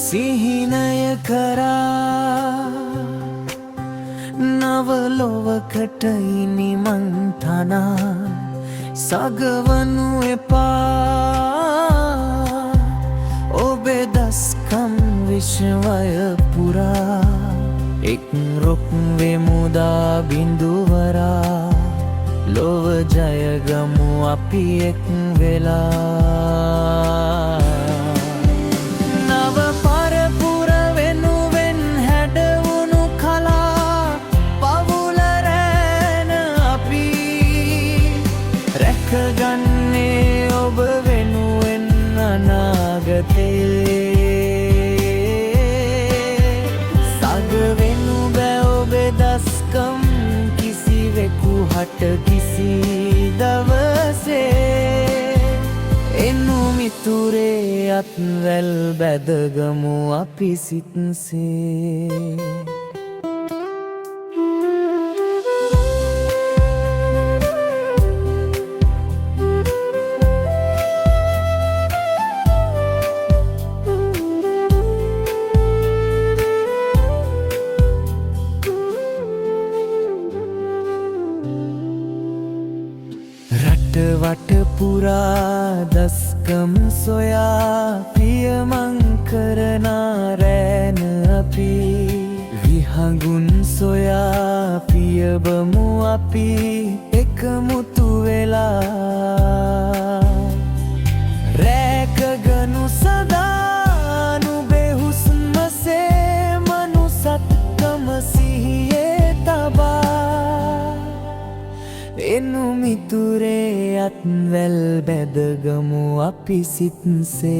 සිහිනය කරා නවලොවකට ඉනිමන් තනා සගවනු එපා ඔබේ දස්කම් විශ්වය පුරා එක් රොක් වෙමුදා බිඳුවරා ලොව ජයගමු අපි එක් වෙලා නව පරපුර වෙනුවෙන් හැඩවුණු කලා පවුල රැන අපි රැකගන්නේ ඔබ වෙනුවෙන් අනාගතේ සගවෙනු බෑ ඔබේ දස්කම් කිසිවෙකු හට කිසි දවසේ එනු මිතුරේ අත්වැල් බැදගමු අපි සිත්සේ රටවට පුරා දස්කම් සොයා පියමං කරන රැන අපි විහඟුන් සොයා පියබමු අපි එකමුතු වෙලා රැකගනු සදා නුබේ හුස්මසේ මනුසත්කම සිහියේ තබා එනු මිතුරේ අත්වැල් බැදගමු අපි සිත්සේ